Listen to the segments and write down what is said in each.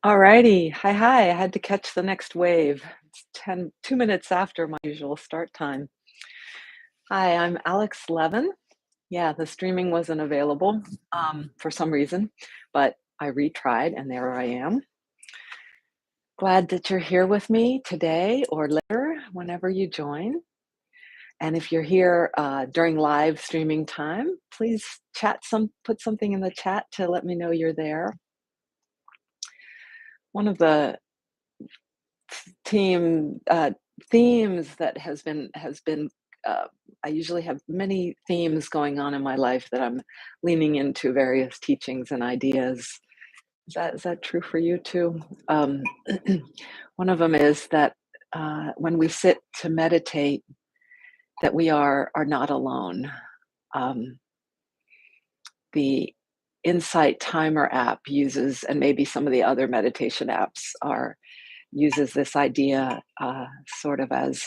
Alrighty. Hi. I had to catch the next wave. It's 2 minutes after my usual start time. Hi, I'm Alex Levin. Yeah, the streaming wasn't available for some reason, but I retried and there I am. Glad that you're here with me today or later, whenever you join. And if you're here during live streaming time, please put something in the chat to let me know you're there. One of the team themes that has been uh, I usually have many themes going on in my life that I'm leaning into various teachings and ideas. Is that true for you too? One of them is that when we sit to meditate, that we are not alone. Um, the Insight Timer app uses, and maybe some of the other meditation apps are uses this idea sort of as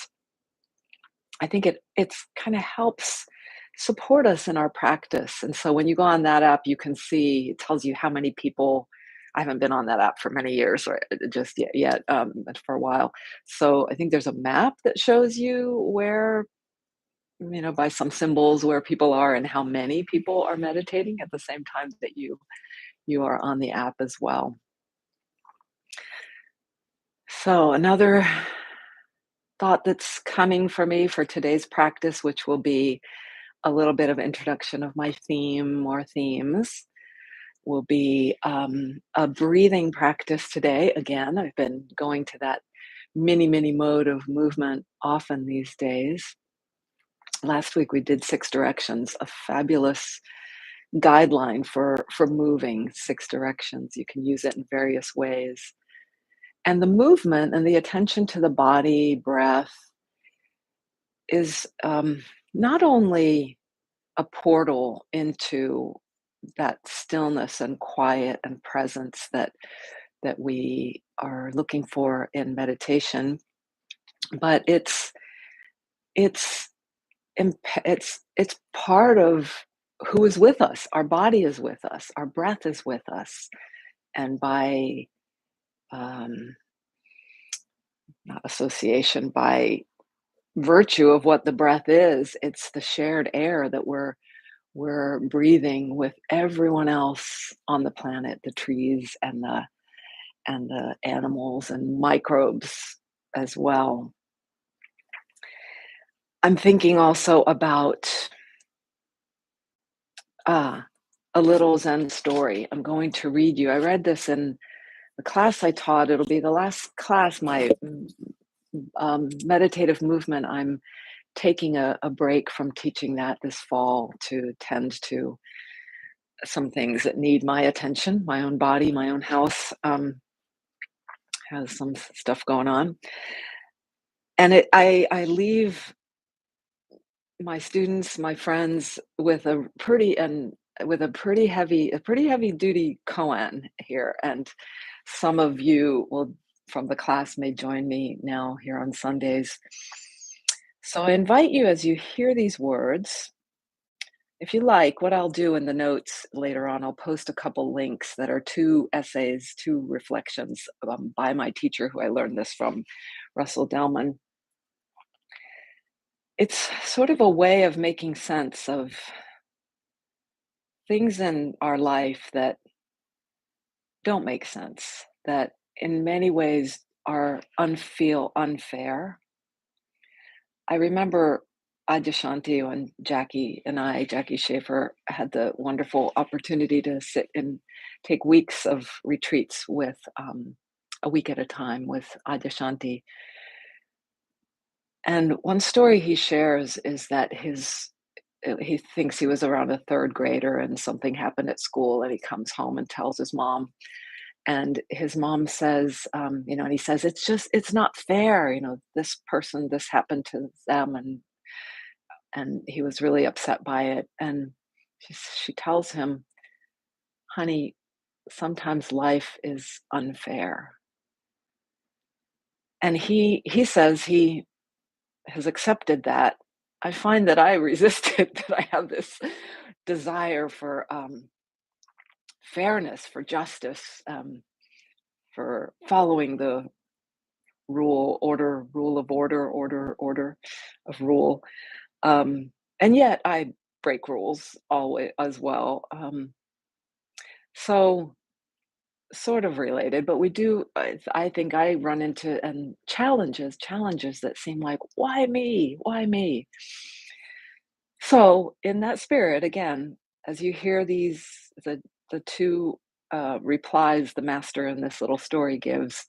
I think it's kind of helps support us in our practice. And so when you go on that app, you can see it tells you how many people. I haven't been on that app for many years, or just yet, but for a while. So I think there's a map that shows you where, by some symbols where people are and how many people are meditating at the same time that you are on the app as well. So another thought that's coming for me for today's practice, which will be a little bit of introduction of my theme or themes, will be a breathing practice today. Again, I've been going to that mini mode of movement often these days. Last week we did 6 directions, a fabulous guideline for moving 6 directions. You can use it in various ways. And the movement and the attention to the body, breath, is not only a portal into that stillness and quiet and presence that we are looking for in meditation, but it's it's part of who is with us. Our body is with us, our breath is with us, and by um, not association, by virtue of what the breath is, it's the shared air that we're breathing with everyone else on the planet, the trees and the animals and microbes as well. I'm thinking also about a little Zen story. I'm going to read you. I read this in the class I taught. It'll be the last class, my meditative movement. I'm taking a break from teaching that this fall to tend to some things that need my attention. My own body, my own house has some stuff going on. And I leave my students, my friends with a pretty heavy duty koan here. And some of you will from the class may join me now here on Sundays. So I invite you, as you hear these words, if you like, what I'll do in the notes later on, I'll post a couple links that are 2 essays, 2 reflections by my teacher who I learned this from, Russell Delman. It's sort of a way of making sense of things in our life that don't make sense, that in many ways feel unfair. I remember Adyashanti when Jackie Schaefer, had the wonderful opportunity to sit and take weeks of retreats with a week at a time with Adyashanti. And one story he shares is that he thinks he was around a third grader and something happened at school, and he comes home and tells his mom. And his mom says, and he says, it's not fair. This happened to them. And he was really upset by it. And she tells him, honey, sometimes life is unfair. And he says he has accepted that. I find that I resist it, that I have this desire for fairness, for justice, for following the rule of order of rule. And yet I break rules always as well. So sort of related, but we do. I think I run into challenges that seem like, why me? Why me? So in that spirit, again, as you hear the two replies the master in this little story gives,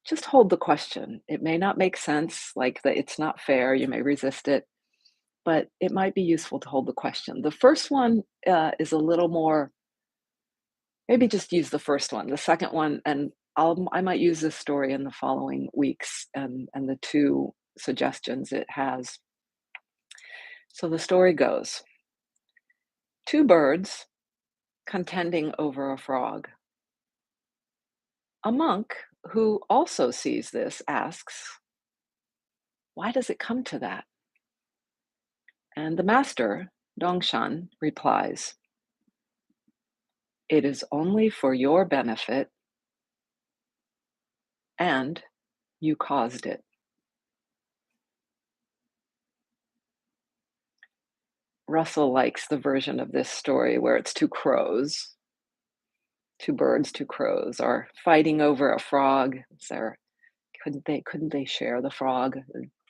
just hold the question. It may not make sense, like that it's not fair. You may resist it, but it might be useful to hold the question. The first one is a little more. Maybe just use the first one. The second one, and I might use this story in the following weeks and the two suggestions it has. So the story goes: two birds contending over a frog. A monk who also sees this asks, "Why does it come to that?" And the master, Dongshan, replies, "It is only for your benefit, and you caused it." Russell likes the version of this story where it's two birds, two crows are fighting over a frog. Is there, couldn't they share the frog?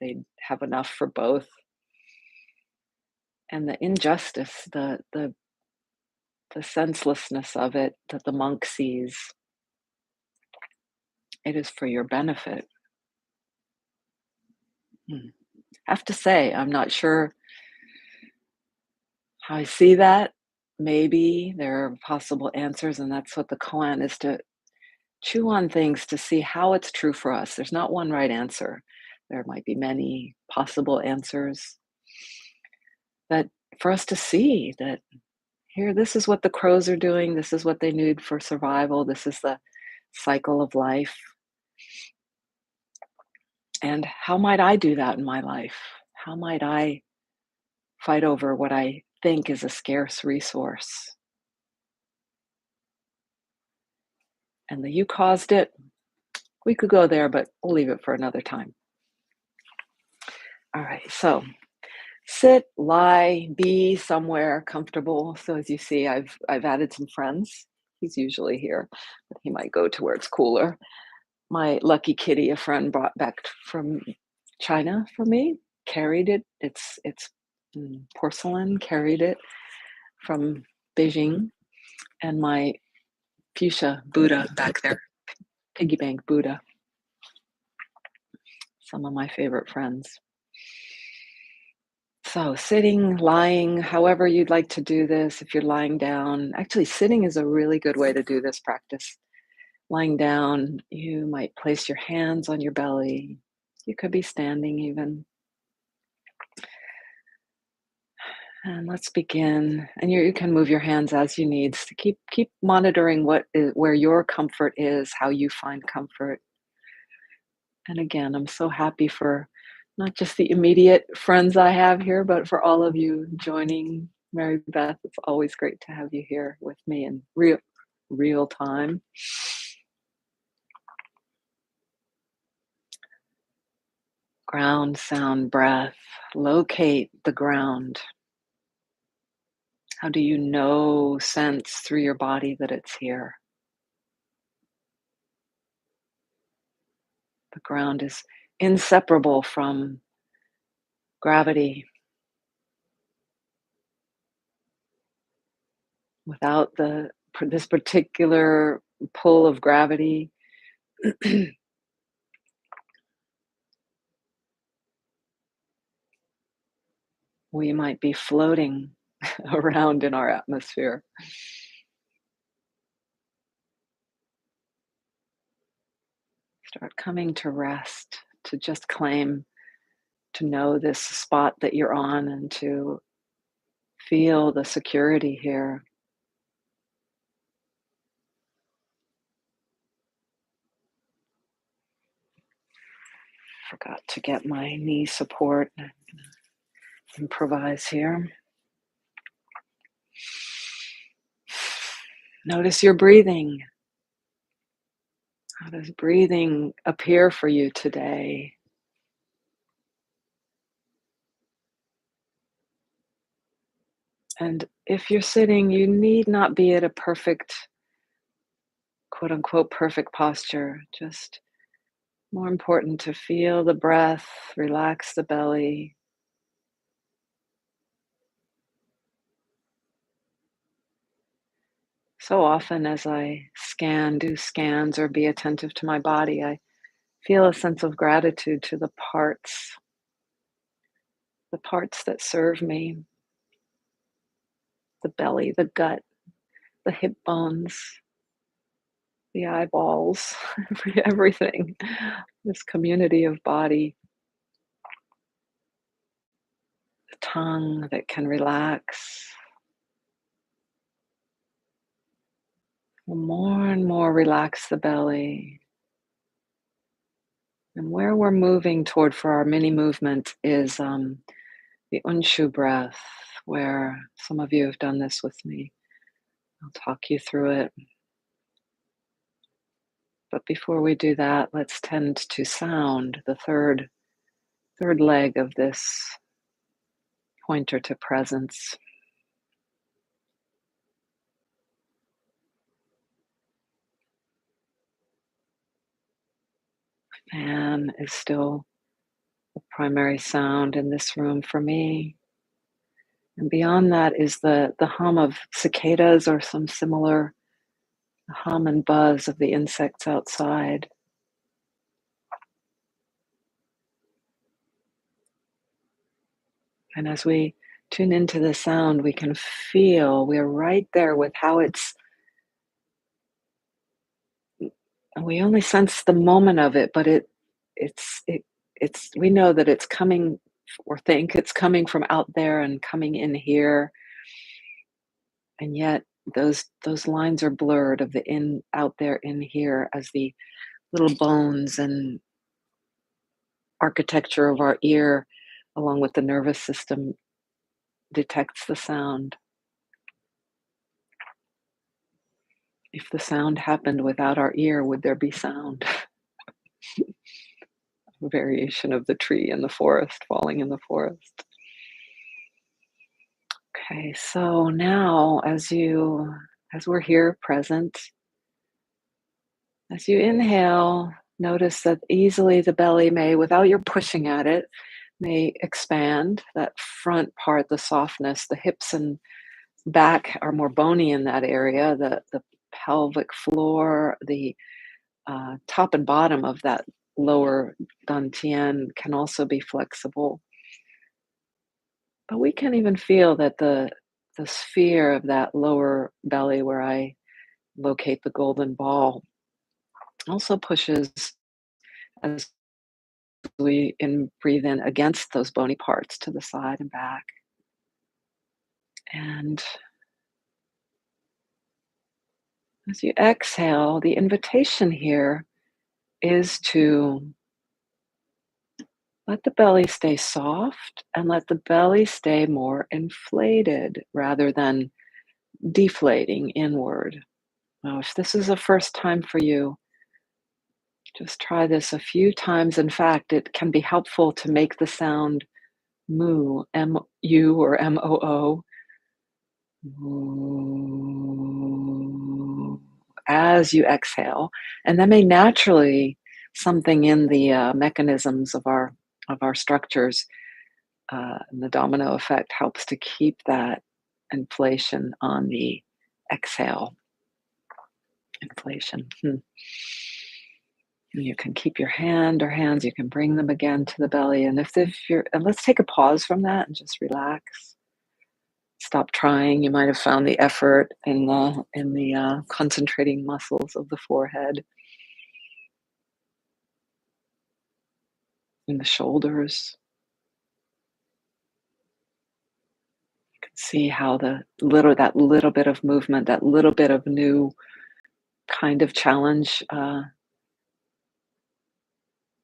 They'd have enough for both. And the injustice, the senselessness of it that the monk sees, it is for your benefit. I have to say, I'm not sure how I see that. Maybe there are possible answers, and that's what the koan is, to chew on things to see how it's true for us. There's not one right answer. There might be many possible answers. That for us to see that here, this is what the crows are doing, this is what they need for survival, this is the cycle of life. And how might I do that in my life? How might I fight over what I think is a scarce resource? And the you caused it, we could go there, but we'll leave it for another time. All right, so sit, lie, be somewhere comfortable. So as you see, I've added some friends. He's usually here, but he might go to where it's cooler. My lucky kitty, a friend brought back from China for me, carried it. It's porcelain, carried it from Beijing, and my fuchsia Buddha back there, piggy bank Buddha. Some of my favorite friends. So sitting, lying, however you'd like to do this. If you're lying down, actually sitting is a really good way to do this practice. Lying down, you might place your hands on your belly. You could be standing even. And let's begin. And you can move your hands as you need. To keep monitoring where your comfort is, how you find comfort. And again, I'm so happy for not just the immediate friends I have here, but for all of you joining. Mary Beth, it's always great to have you here with me in real time. Ground, sound, breath. Locate the ground. How do you know, sense through your body that it's here? The ground is inseparable from gravity. Without this particular pull of gravity, we might be floating around in our atmosphere. Start coming to rest, to just claim, to know this spot that you're on, and to feel the security here. Forgot to get my knee support. Improvise here. Notice your breathing. How does breathing appear for you today? And if you're sitting, you need not be at a perfect, quote unquote, perfect posture. Just more important to feel the breath, relax the belly. So often, as I do scans, or be attentive to my body, I feel a sense of gratitude to the parts that serve me, the belly, the gut, the hip bones, the eyeballs, everything, this community of body, the tongue that can relax. More and more relax the belly. And where we're moving toward for our mini movement is the unshu breath, where some of you have done this with me. I'll talk you through it. But before we do that, let's tend to sound, the third leg of this pointer to presence. Fan is still the primary sound in this room for me. And beyond that is the hum of cicadas or some similar hum and buzz of the insects outside. And as we tune into the sound, we can feel we're right there with how and we only sense the moment of it, but it's it it's we know that it's coming or think it's coming from out there and coming in here, and yet those lines are blurred of the in out there in here as the little bones and architecture of our ear along with the nervous system detects the sound. If the sound happened without our ear, would there be sound? Variation of the tree in the forest, falling in the forest. Okay, so now as we're here present, as you inhale, notice that easily the belly may, without your pushing at it, may expand. That front part, the softness, the hips and back are more bony in that area. The pelvic floor, the top and bottom of that lower dantian can also be flexible. But we can even feel that the sphere of that lower belly where I locate the golden ball also pushes as breathe in against those bony parts to the side and back. And as you exhale, the invitation here is to let the belly stay soft and let the belly stay more inflated rather than deflating inward. Now, if this is the first time for you, just try this a few times. In fact, it can be helpful to make the sound moo, M-U or M-O-O, moo, as you exhale. And that may naturally, something in the mechanisms of our structures, and the domino effect helps to keep that inflation on the exhale. Inflation. You can keep your hand or hands, you can bring them again to the belly. And and let's take a pause from that and just relax. Stop trying. You might have found the effort in the concentrating muscles of the forehead, in the shoulders. You can see how that little bit of movement, that little bit of new kind of challenge,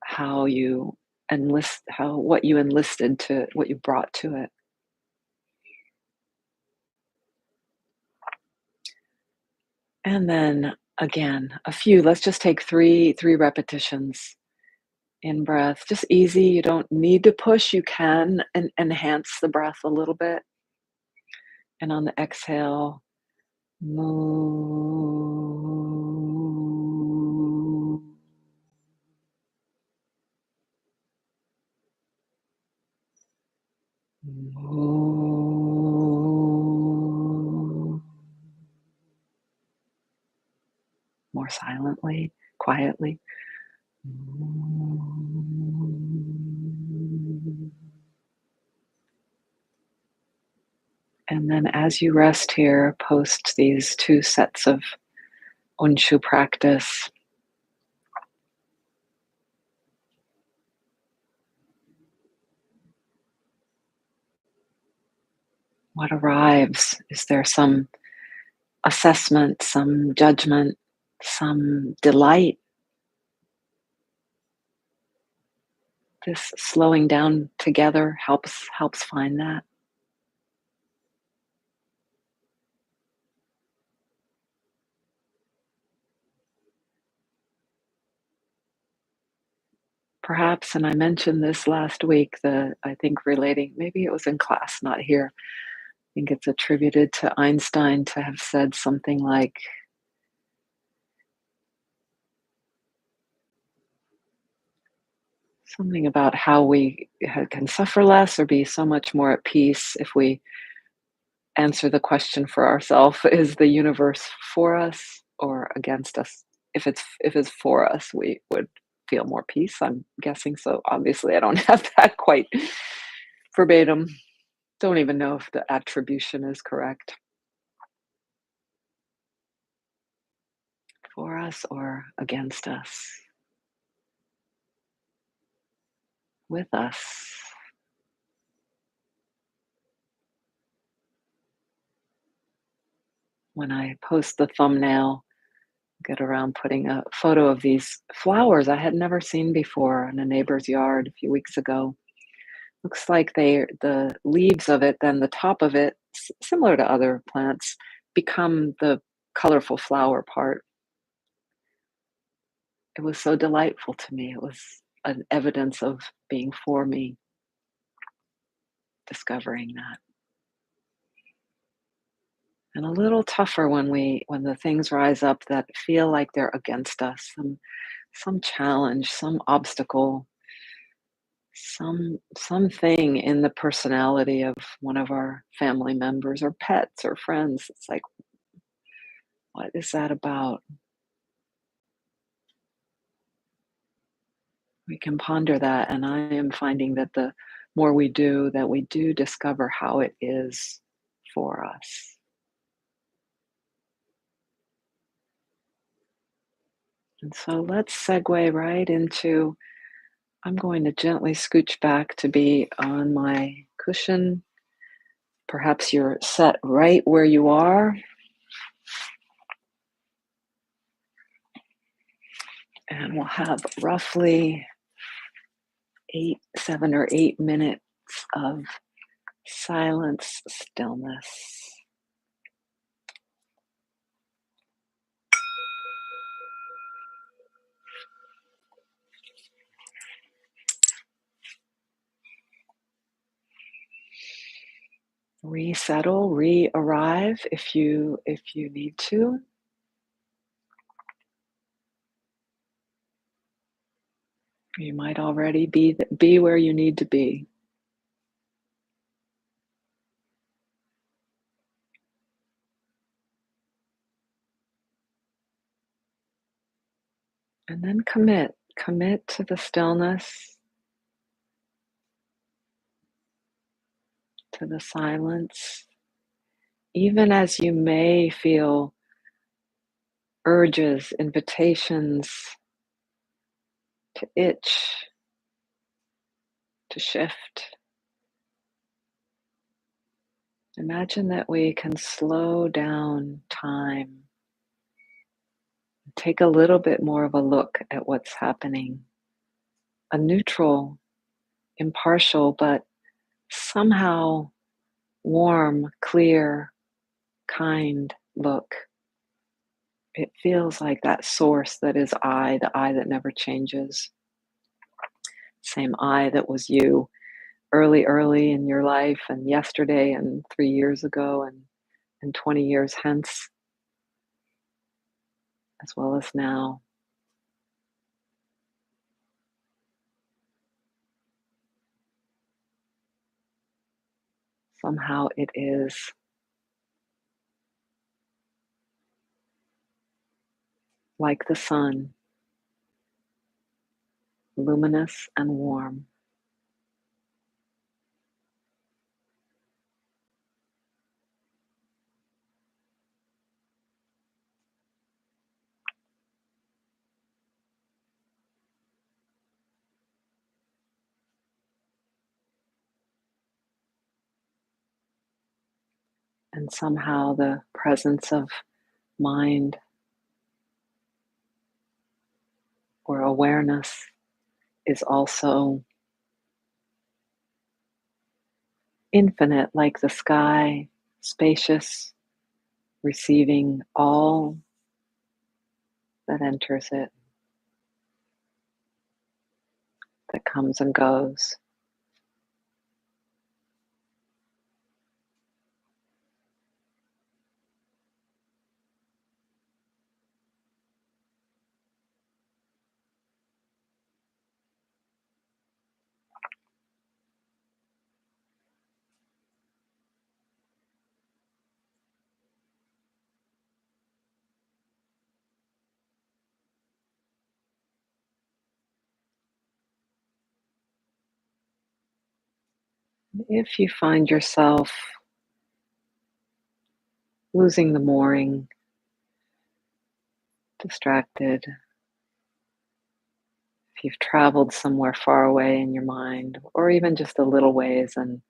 how you what you enlisted to what you brought to it. And then again, a few, let's just take three repetitions in breath. Just easy. You don't need to push. You can enhance the breath a little bit. And on the exhale, moo. Moo. More silently, quietly. And then as you rest here, post these two sets of Onshu practice. What arrives? Is there some assessment, some judgment, some delight? This slowing down together helps find that. Perhaps, and I mentioned this last week, I think relating, maybe it was in class, not here. I think it's attributed to Einstein to have said something like, something about how we can suffer less or be so much more at peace if we answer the question for ourselves: is the universe for us or against us? If it's for us, we would feel more peace, I'm guessing. So obviously I don't have that quite verbatim. Don't even know if the attribution is correct. For us or against us? With us? When I post the thumbnail, get around putting a photo of these flowers I had never seen before in a neighbor's yard a few weeks ago. Looks like the leaves of it, then the top of it, similar to other plants, become the colorful flower part. It was so delightful to me. It was an evidence of being for me, discovering that. And a little tougher when the things rise up that feel like they're against us, some challenge, some obstacle, something in the personality of one of our family members or pets or friends. It's like, what is that about? We can ponder that, and I am finding that the more we do, that we do discover how it is for us. And so let's segue right into, I'm going to gently scooch back to be on my cushion. Perhaps you're set right where you are. And we'll have roughly 7 or 8 minutes of silence, stillness. Resettle, re-arrive if you need to. You might already be where you need to be. And then commit to the stillness, to the silence, even as you may feel urges, invitations to itch, to shift. Imagine that we can slow down time, take a little bit more of a look at what's happening. A neutral, impartial, but somehow warm, clear, kind look. It feels like that source that is I, the I that never changes. Same I that was you early in your life and yesterday and 3 years ago and 20 years hence, as well as now. Somehow it is like the sun, luminous and warm. And somehow the presence of mind or awareness is also infinite, like the sky, spacious, receiving all that enters it, that comes and goes. If you find yourself losing the mooring, distracted, if you've traveled somewhere far away in your mind, or even just a little ways, and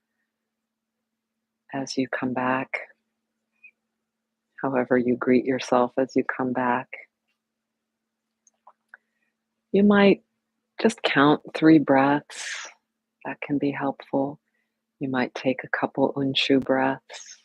as you come back, however you greet yourself as you come back, you might just count 3 breaths. That can be helpful. You might take a couple unshu breaths.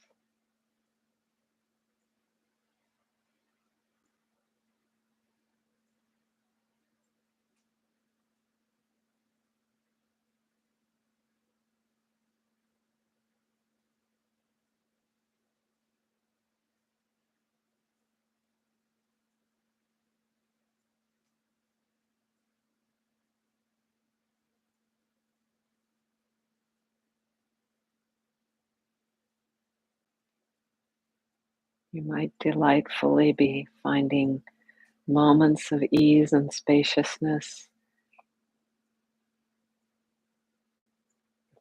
You might delightfully be finding moments of ease and spaciousness.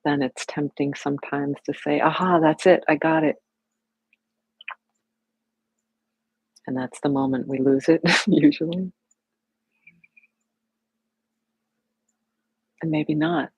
Then it's tempting sometimes to say, aha, that's it, I got it. And that's the moment we lose it, usually. And maybe not.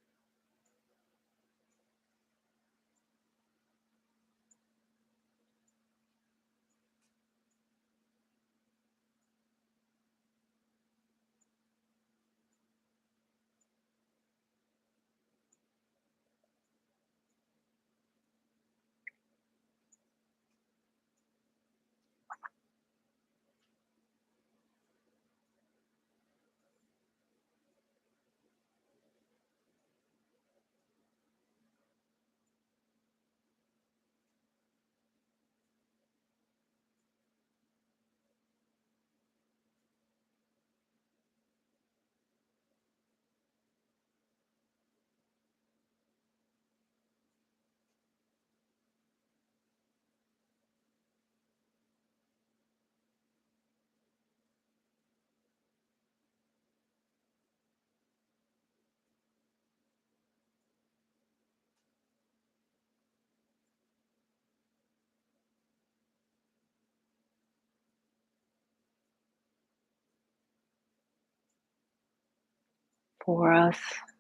For us,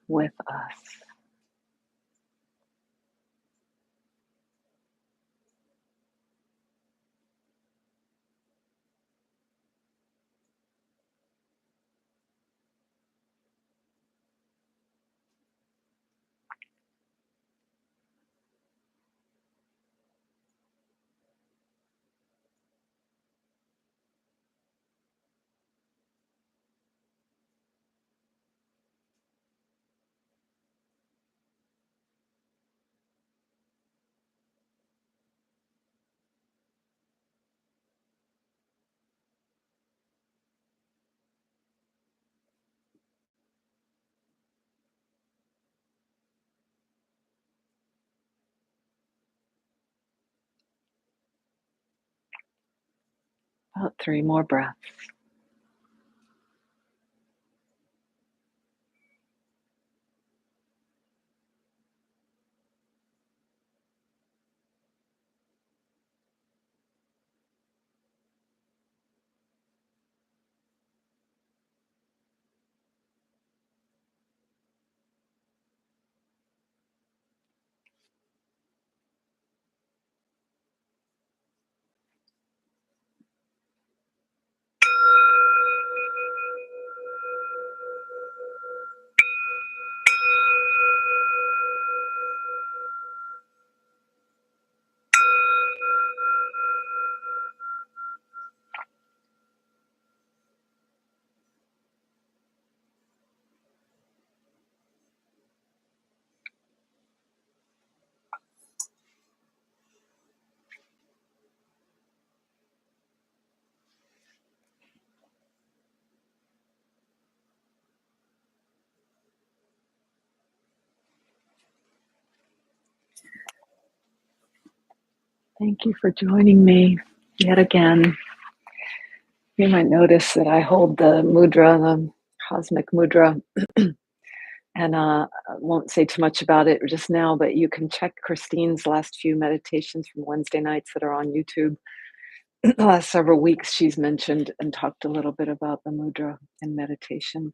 with us. About 3 more breaths. Thank you for joining me yet again. You might notice that I hold the mudra, the cosmic mudra, and I won't say too much about it just now, but you can check Christine's last few meditations from Wednesday nights that are on YouTube. The last several weeks, she's mentioned and talked a little bit about the mudra and meditation,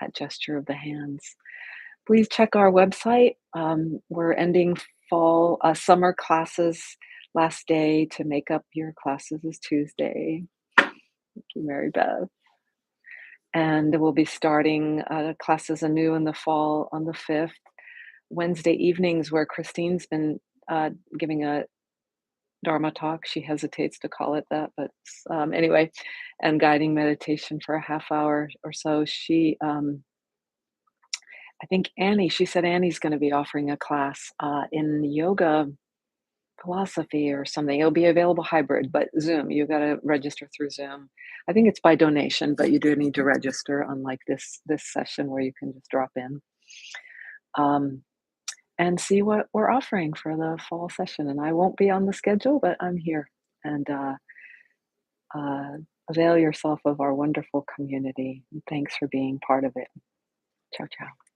that gesture of the hands. Please check our website. We're ending summer classes. Last day to make up your classes is Tuesday. Thank you, Mary Beth. And we'll be starting classes anew in the fall on the 5th. Wednesday evenings, where Christine's been giving a Dharma talk. She hesitates to call it that, but anyway, and guiding meditation for a half hour or so. I think she said Annie's going to be offering a class in yoga philosophy or something. It'll be available hybrid, but Zoom. You got to register through Zoom. I think it's by donation, but you do need to register, unlike this session where you can just drop in and see what we're offering for the fall session. And I won't be on the schedule, but I'm here. And uh, avail yourself of our wonderful community. And thanks for being part of it. Ciao, ciao.